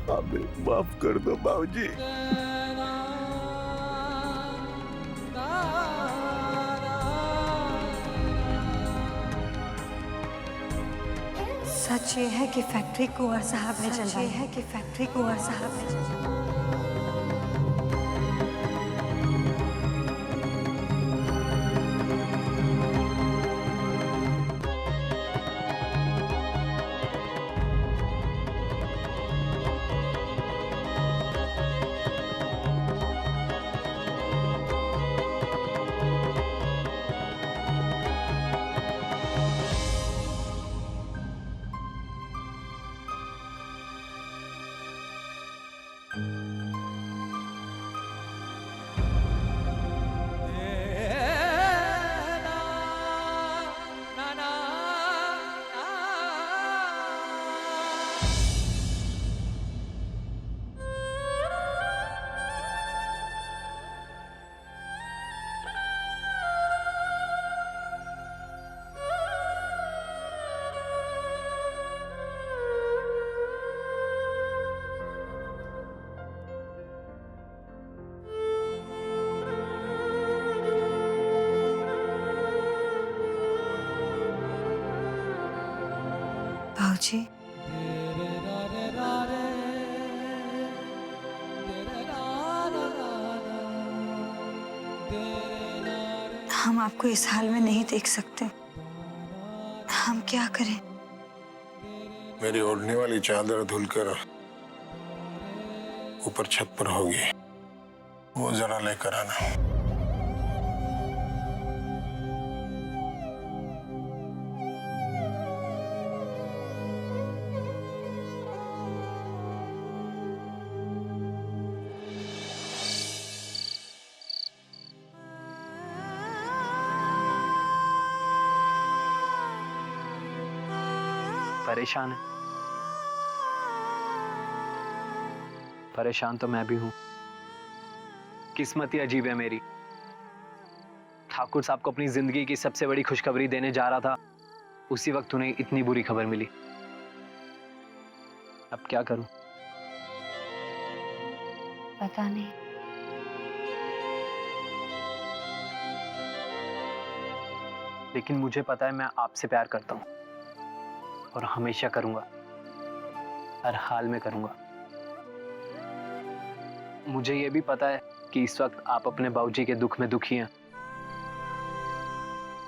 हमें माफ कर दो बाबूजी। सच ये है कि फैक्ट्री कुंवर साहब ने चलवाई है कि फैक्ट्री कुंवर साहब ने चलवाई। बाबूजी, हम आपको इस हाल में नहीं देख सकते। हम क्या करें? मेरी ओढ़ने वाली चादर धुलकर ऊपर छत पर होगी, वो जरा लेकर आना। परेशान है? परेशान तो मैं भी हूं। किस्मत ही अजीब है मेरी। ठाकुर साहब को अपनी जिंदगी की सबसे बड़ी खुशखबरी देने जा रहा था, उसी वक्त उन्हें इतनी बुरी खबर मिली। अब क्या करूं? पता नहीं। लेकिन मुझे पता है मैं आपसे प्यार करता हूं और हमेशा करूंगा, हर हाल में करूंगा। मुझे यह भी पता है कि इस वक्त आप अपने बाबूजी के दुख में दुखी हैं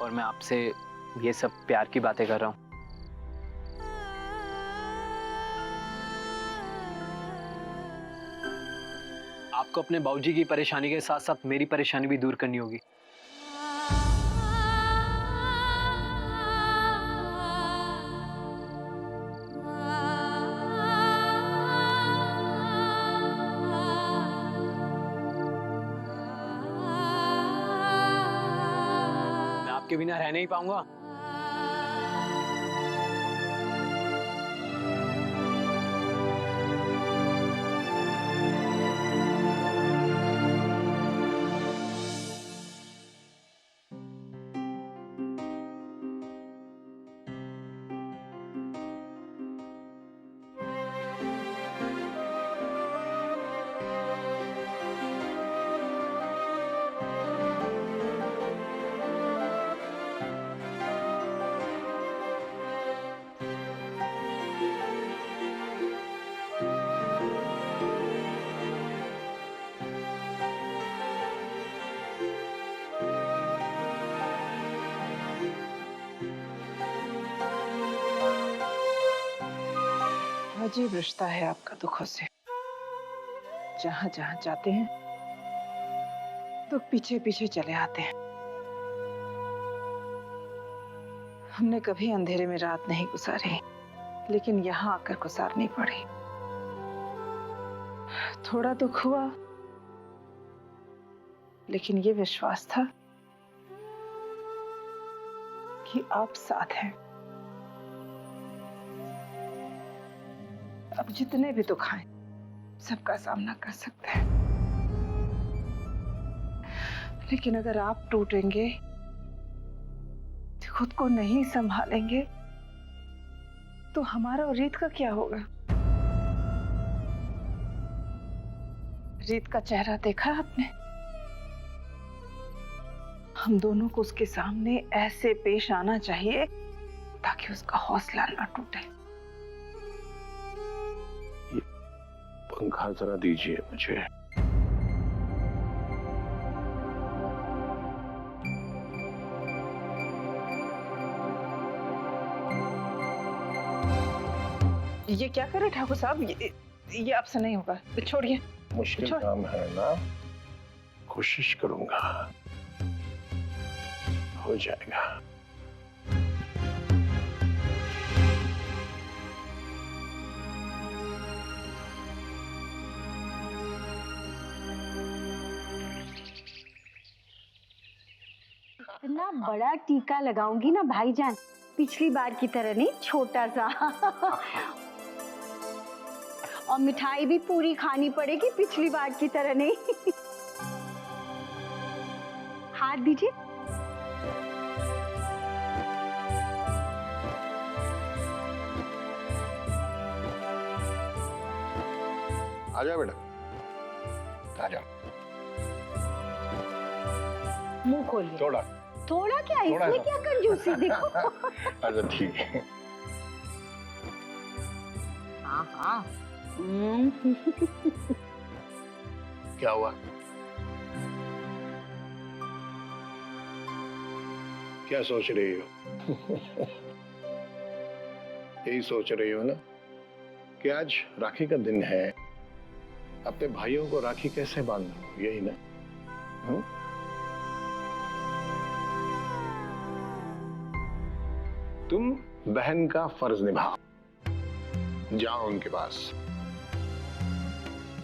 और मैं आपसे ये सब प्यार की बातें कर रहा हूं। आपको अपने बाबूजी की परेशानी के साथ साथ मेरी परेशानी भी दूर करनी होगी। के बिना रह नहीं पाऊंगा। अजीब रिश्ता है आपका दुखों से। जहां जहां जाते हैं तो पीछे पीछे चले आते हैं। हमने कभी अंधेरे में रात नहीं गुजारी, लेकिन यहाँ आकर गुजारनी पड़ी। थोड़ा दुख हुआ, लेकिन ये विश्वास था कि आप साथ हैं। अब जितने भी दुख आए सबका सामना कर सकते हैं, लेकिन अगर आप टूटेंगे, खुद को नहीं संभालेंगे, तो हमारा और रीत का क्या होगा? रीत का चेहरा देखा आपने? हम दोनों को उसके सामने ऐसे पेश आना चाहिए ताकि उसका हौसला ना टूटे। पंखा जरा दीजिए मुझे। ये क्या करे ठाकुर साहब? ये आपसे नहीं होगा, छोड़िए। मुश्किल काम है ना, कोशिश करूंगा, हो जाएगा। इतना बड़ा टीका लगाऊंगी ना भाईजान, पिछली बार की तरह नहीं, छोटा सा। और मिठाई भी पूरी खानी पड़ेगी, पिछली बार की तरह नहीं। हाथ दीजिए। आ जाओ बेटा, आ जाओ। मुंह खोलिए। थोड़ा थोड़ा क्या, थोड़ा इसमें क्या कंजूसी, देखो। अच्छा ठीक है। हाँ हाँ। क्या हुआ? क्या सोच रही हो? यही सोच रही हो ना कि आज राखी का दिन है, अपने भाइयों को राखी कैसे बांधूं, यही ना? तुम बहन का फर्ज निभाओ, जाओ उनके पास।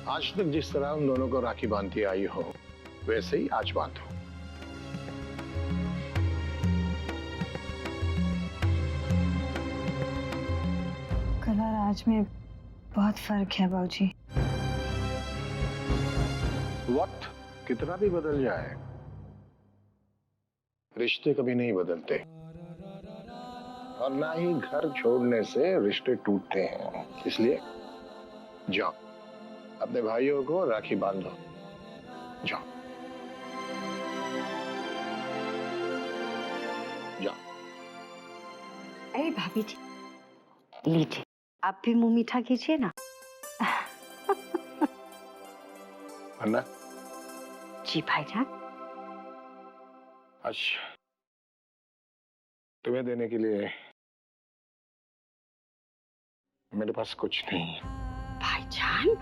आज तक जिस तरह उन दोनों को राखी बांधती आई हो, वैसे ही आज बांधो। कल और आज में बहुत फर्क है बाबूजी। वक्त कितना भी बदल जाए, रिश्ते कभी नहीं बदलते, और ना ही घर छोड़ने से रिश्ते टूटते हैं। इसलिए जाओ, अपने भाइयों को राखी बांधो, जाओ जाओ। अरे भाभी जी, लीजिए, आप भी मुंह मीठा कीजिए ना। अन्ना, जी भाईजान। अच्छा, तुम्हें देने के लिए मेरे पास कुछ नहीं है। भाईजान,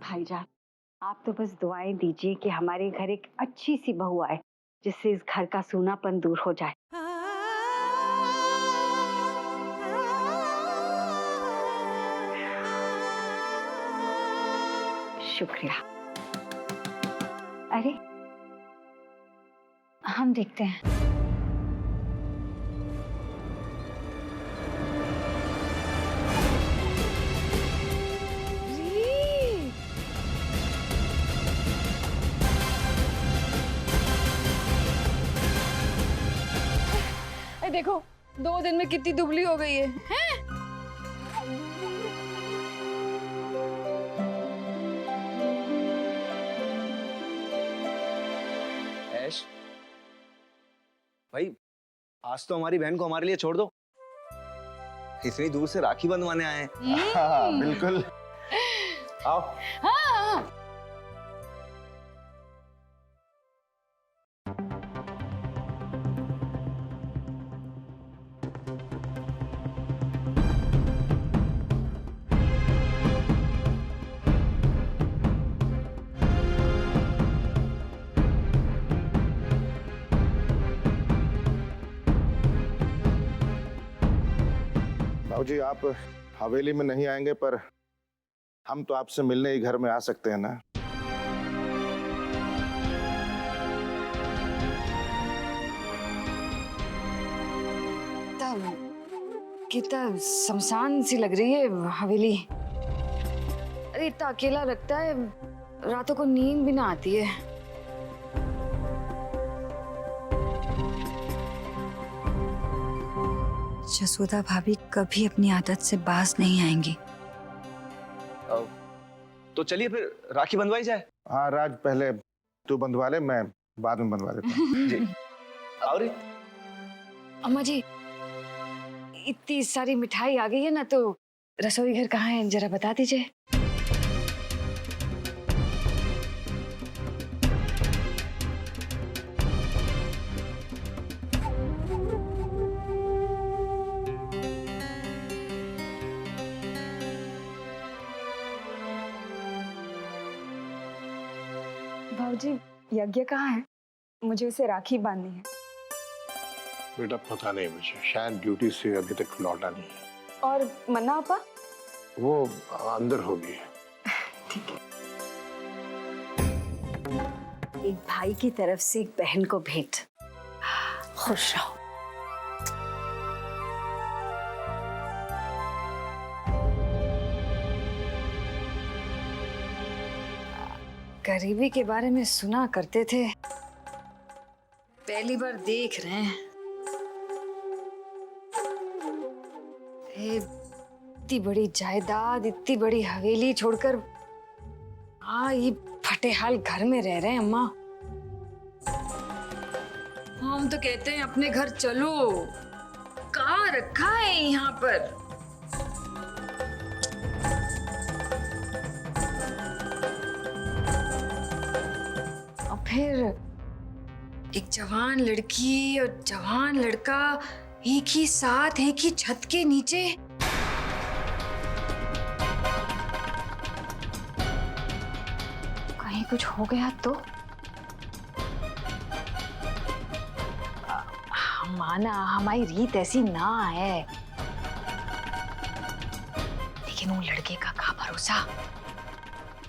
भाईजान, आप तो बस दुआएं दीजिए कि हमारे घर एक अच्छी सी बहू आए, जिससे इस घर का सूनापन दूर हो जाए। शुक्रिया। अरे हम देखते हैं। देखो 2 दिन में कितनी दुबली हो गई है, हैं? ऐश भाई, आज तो हमारी बहन को हमारे लिए छोड़ दो, इतनी दूर से राखी बंधवाने आए हैं। हाँ, बिल्कुल, आओ। हाँ। बाबूजी, आप हवेली में नहीं आएंगे, पर हम तो आपसे मिलने ही घर में आ सकते हैं ना? कितना शमशान सी लग रही है हवेली। अरे इतना अकेला लगता है, रातों को नींद भी ना आती है। जसोदा भाभी कभी अपनी आदत से बाज नहीं आएंगी। तो चलिए फिर राखी बंधवाई जाए। हाँ राज, पहले तू बंधवा ले, मैं बाद में बंधवा लेता हूँ। जी। और अम्मा जी, इतनी सारी मिठाई आ गई है ना, तो रसोई घर कहाँ है जरा बता दीजिए। भाऊजी, यज्ञ कहाँ है? मुझे उसे राखी बांधनी है। बेटा पता नहीं मुझे, शायद ड्यूटी से अभी तक लौटा नहीं है। और मन्ना आपा? वो अंदर होगी। एक भाई की तरफ से एक बहन को भेंट। खुश रहो। गरीबी के बारे में सुना करते थे, पहली बार देख रहे हैं। इतनी बड़ी जायदाद, इतनी बड़ी हवेली छोड़कर हाँ ये फटेहाल घर में रह रहे हैं। अम्मा, हम तो कहते हैं अपने घर चलो, कहाँ रखा है यहाँ पर। और फिर एक जवान लड़की और जवान लड़का एक ही साथ, एक ही छत के नीचे। कहीं कुछ हो गया तो? माना हमारी रीत ऐसी ना है, लेकिन वो लड़के का क्या भरोसा,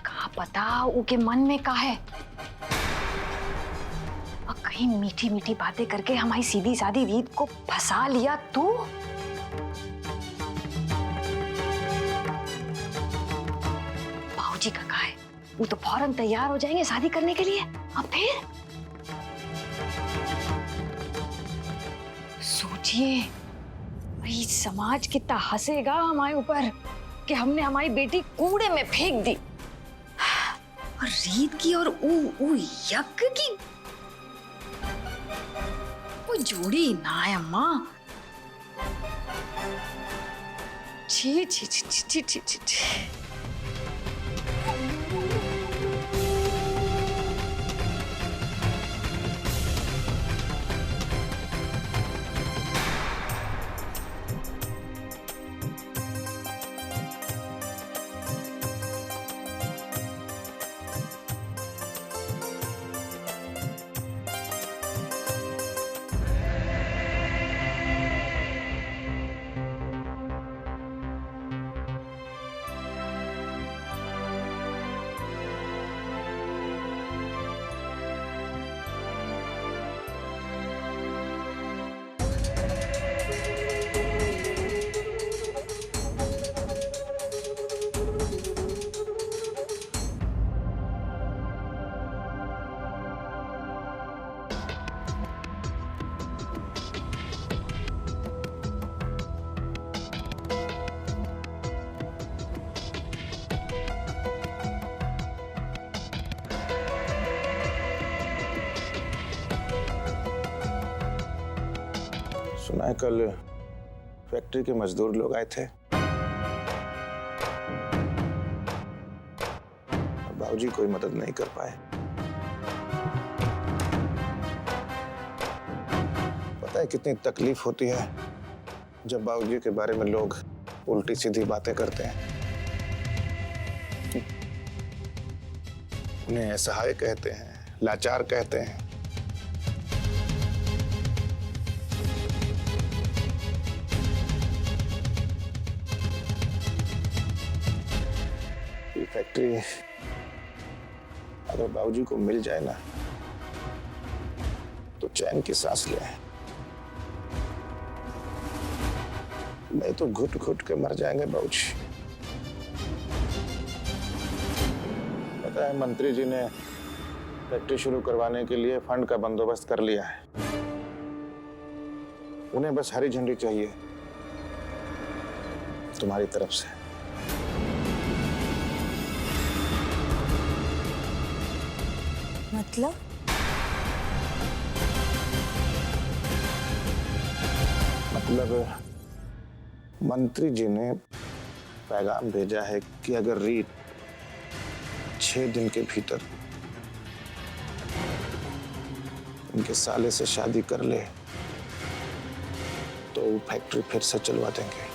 कहाँ पता उनके मन में क्या है। और कहीं मीठी मीठी बातें करके हमारी सीधी सादी रीत को फंसा लिया तो? बाबूजी का कहा है, वो तो फौरन तैयार हो जाएंगे शादी करने के लिए। अब फिर सोचिए, भाई समाज कितना हंसेगा हमारे ऊपर कि हमने हमारी बेटी कूड़े में फेंक दी। और रीत की और ऊ यज्ञ की कोई जोड़ी ना है अम्मा। छी छी छी छी छी छी छी। सुना है कल फैक्ट्री के मजदूर लोग आए थे, बाबूजी कोई मदद नहीं कर पाए। पता है कितनी तकलीफ होती है जब बाबूजी के बारे में लोग उल्टी सीधी बातें करते हैं। उन्हें असहाय कहते हैं, लाचार कहते हैं। फैक्ट्री अगर बाबूजी को मिल जाए ना तो चैन की सांस ले। मैं तो घुट घुट के मर जाएंगे बाबूजी। पता है मंत्री जी ने फैक्ट्री शुरू करवाने के लिए फंड का बंदोबस्त कर लिया है। उन्हें बस हरी झंडी चाहिए तुम्हारी तरफ से। मतलब? मतलब मंत्री जी ने पैगाम भेजा है कि अगर रीत 6 दिन के भीतर उनके साले से शादी कर ले तो वो फैक्ट्री फिर से चलवा देंगे।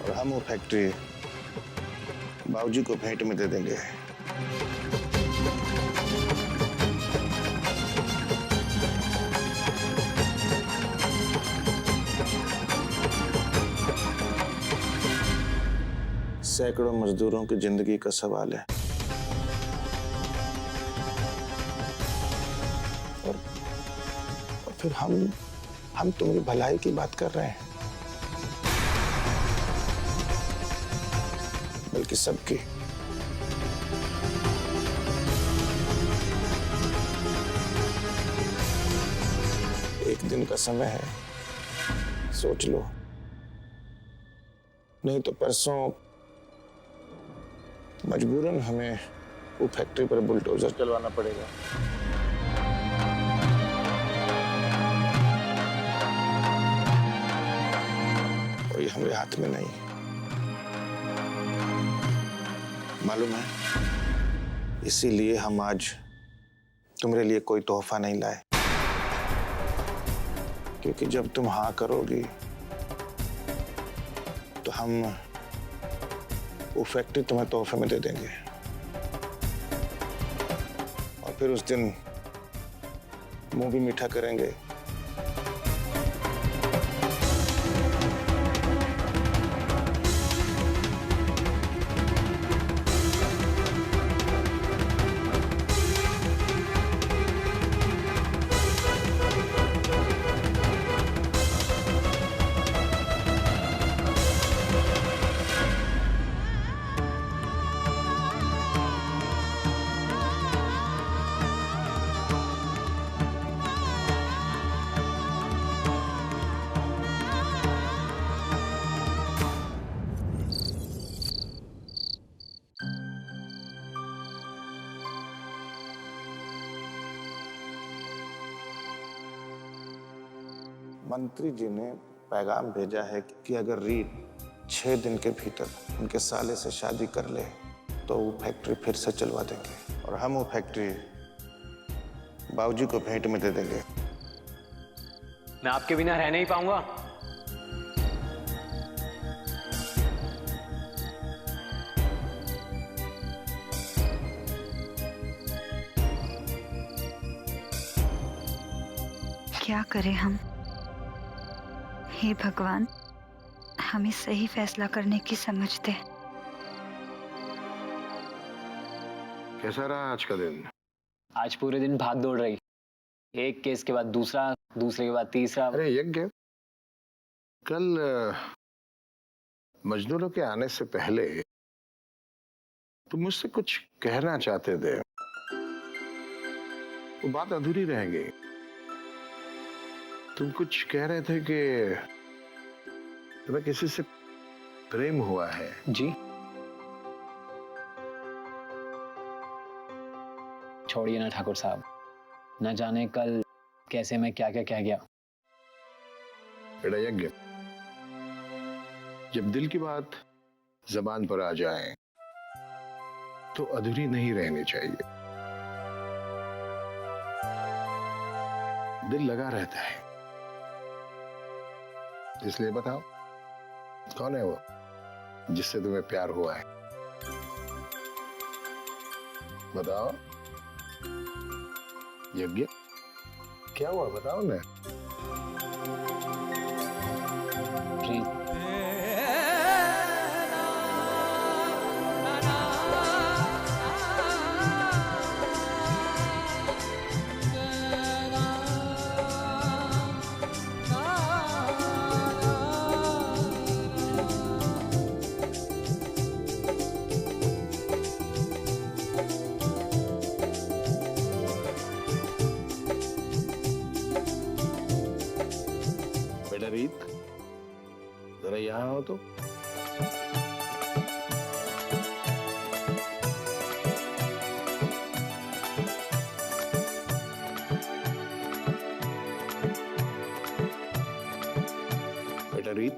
और हम वो फैक्ट्री बाबूजी को भेंट में दे देंगे। सैकड़ों मजदूरों की जिंदगी का सवाल है। और फिर हम तुम्हारी भलाई की बात कर रहे हैं, बल्कि सबकी। एक दिन का समय है, सोच लो, नहीं तो परसों मजबूरन हमें वो फैक्ट्री पर बुलडोजर चलवाना पड़ेगा। और ये हमारे हाथ में नहीं, मालूम है। इसीलिए हम आज तुम्हारे लिए कोई तोहफा नहीं लाए, क्योंकि जब तुम हाँ करोगी तो हम वो फैक्ट्री तुम्हें तोहफे में दे देंगे। और फिर उस दिन मुंह भी मीठा करेंगे। मंत्री जी ने पैगाम भेजा है कि अगर रीत 6 दिन के भीतर उनके साले से शादी कर ले तो वो फैक्ट्री फिर से चलवा देंगे। और हम वो फैक्ट्री बाबूजी को भेंट में दे देंगे। मैं आपके बिना रह नहीं पाऊंगा। क्या करें हम? हे भगवान, हमें सही फैसला करने की समझ दे। कैसा रहा आज का दिन? आज पूरे दिन भाग दौड़ रही, एक केस के बाद दूसरा, दूसरे के बाद तीसरा। अरे यज्ञ, कल मजदूरों के आने से पहले तुम मुझसे कुछ कहना चाहते थे, वो बात अधूरी रह गई। तुम कुछ कह रहे थे कि तुम्हें किसी से प्रेम हुआ है। जी, छोड़िए ना ठाकुर साहब, न जाने कल कैसे मैं क्या क्या कह गया। बेटा यज्ञ, जब दिल की बात जबान पर आ जाए तो अधूरी नहीं रहनी चाहिए। दिल लगा रहता है, इसलिए बताओ, कौन है वो जिससे तुम्हें प्यार हुआ है? बताओ यज्ञ, क्या हुआ बताओ ना। प्रीत। तो। बेटा रीत,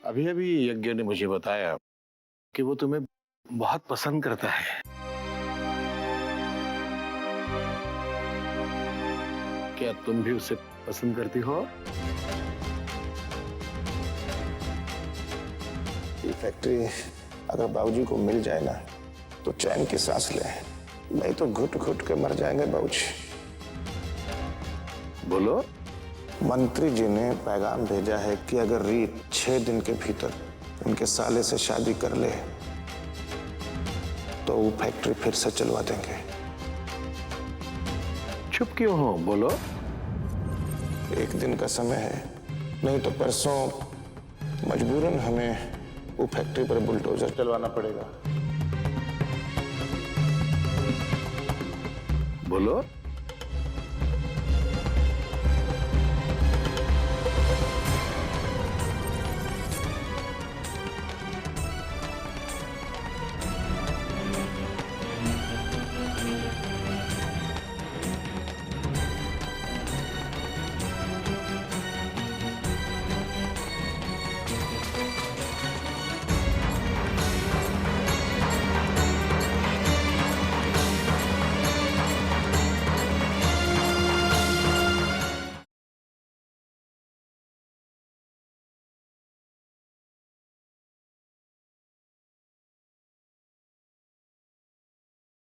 अभी अभी यज्ञ ने मुझे बताया कि वो तुम्हें बहुत पसंद करता है। क्या तुम भी उसे पसंद करती हो? ये फैक्ट्री अगर बाबूजी को मिल जाए ना तो चैन की सांस ले, नहीं तो घुट घुट के मर जाएंगे बाबूजी। बोलो। मंत्री जी ने पैगाम भेजा है कि अगर रीत 6 दिन के भीतर उनके साले से शादी कर ले तो वो फैक्ट्री फिर से चलवा देंगे। चुप क्यों हो? बोलो। 1 दिन का समय है, नहीं तो परसों मजबूरन हमें वो फैक्ट्री पर बुलडोजर चलवाना पड़ेगा। बोलो।